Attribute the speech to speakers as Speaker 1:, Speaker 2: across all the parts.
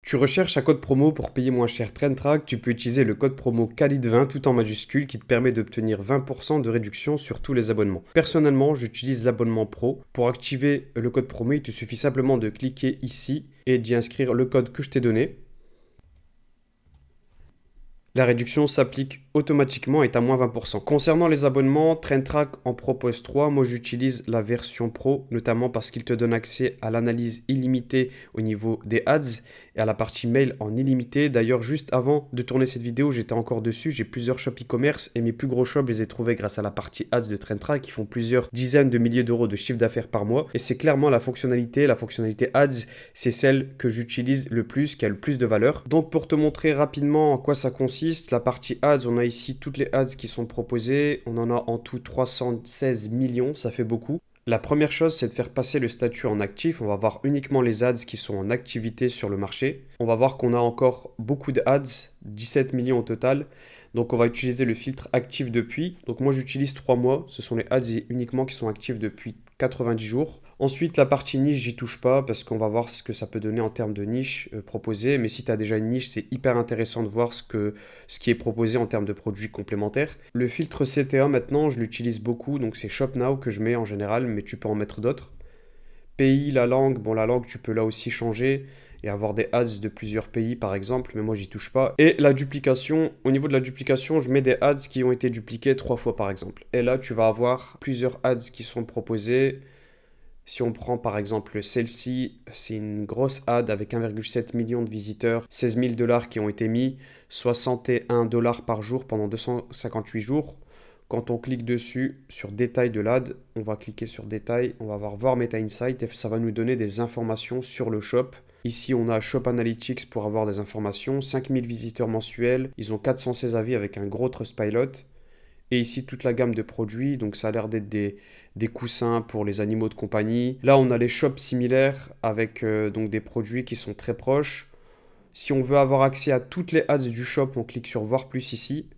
Speaker 1: Tu recherches un code promo pour payer moins cher Traintrack, tu peux utiliser le code promo KALID20 tout en majuscule qui te permet d'obtenir 20% de réduction sur tous les abonnements. Personnellement, j'utilise l'abonnement pro. Pour activer le code promo, il te suffit simplement de cliquer ici et d'y inscrire le code que je t'ai donné. La réduction s'applique automatiquement et est à moins 20%. Concernant les abonnements, Traintrack en propose 3. Moi, j'utilise la version Pro, notamment parce qu'il te donne accès à l'analyse illimitée au niveau des ads et à la partie mail en illimité. D'ailleurs, juste avant de tourner cette vidéo, j'étais encore dessus. J'ai plusieurs shops e-commerce et mes plus gros shops, je les ai trouvés grâce à la partie ads de Traintrack qui font plusieurs dizaines de milliers d'euros de chiffre d'affaires par mois. Et c'est clairement la fonctionnalité ads, c'est celle que j'utilise le plus, qui a le plus de valeur. Donc, pour te montrer rapidement en quoi ça consiste, la partie ads, on a ici toutes les ads qui sont proposées. On en a en tout 316 millions, ça fait beaucoup. La première chose, c'est de faire passer le statut en actif. On va voir uniquement les ads qui sont en activité sur le marché. On va voir qu'on a encore beaucoup d'ads, 17 millions au total. Donc on va utiliser le filtre actif depuis. Donc moi j'utilise 3 mois. Ce sont les ads uniquement qui sont actifs depuis 90 jours. Ensuite, la partie niche, j'y touche pas parce qu'on va voir ce que ça peut donner en termes de niche proposée. Mais si tu as déjà une niche, c'est hyper intéressant de voir ce qui est proposé en termes de produits complémentaires. Le filtre CTA, maintenant, je l'utilise beaucoup. Donc, c'est Shop Now que je mets en général, mais tu peux en mettre d'autres. Pays, la langue. Bon, la langue, tu peux là aussi changer et avoir des ads de plusieurs pays, par exemple. Mais moi, j'y touche pas. Et la duplication. Au niveau de la duplication, je mets des ads qui ont été dupliqués 3 fois, par exemple. Et là, tu vas avoir plusieurs ads qui sont proposés. Si on prend par exemple celle-ci, c'est une grosse ad avec 1,7 million de visiteurs, 16 000 $ qui ont été mis, 61 $ par jour pendant 258 jours. Quand on clique dessus sur détail de l'ad, on va cliquer sur détail, on va voir Meta Insight et ça va nous donner des informations sur le shop. Ici, on a Shop Analytics pour avoir des informations, 5000 visiteurs mensuels, ils ont 416 avis avec un gros Trustpilot. Et ici, toute la gamme de produits. Donc, ça a l'air d'être des coussins pour les animaux de compagnie. Là, on a les shops similaires avec donc des produits qui sont très proches. Si on veut avoir accès à toutes les ads du shop, on clique sur voir plus ici.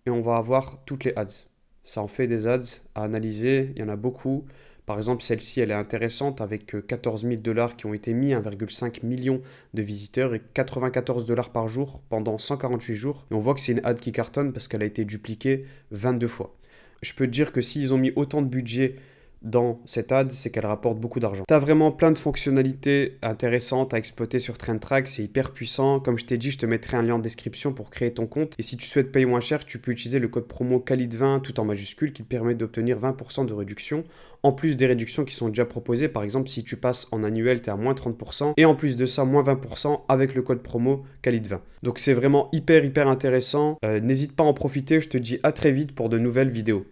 Speaker 1: Et on va avoir toutes les ads. Ça en fait des ads à analyser. Il y en a beaucoup. Par exemple, celle-ci, elle est intéressante avec 14 000 $ qui ont été mis, 1,5 million de visiteurs et 94 $ par jour pendant 148 jours. Et on voit que c'est une ad qui cartonne parce qu'elle a été dupliquée 22 fois. Je peux te dire que s'ils ont mis autant de budget dans cette ad, c'est qu'elle rapporte beaucoup d'argent. Tu as vraiment plein de fonctionnalités intéressantes à exploiter sur Traintrack, c'est hyper puissant. Comme je t'ai dit, je te mettrai un lien en description pour créer ton compte. Et si tu souhaites payer moins cher, tu peux utiliser le code promo KALID20 tout en majuscule qui te permet d'obtenir 20% de réduction. En plus des réductions qui sont déjà proposées, par exemple, si tu passes en annuel, tu es à moins 30%. Et en plus de ça, moins 20% avec le code promo KALID20. Donc c'est vraiment hyper intéressant. N'hésite pas à en profiter, je te dis à très vite pour de nouvelles vidéos.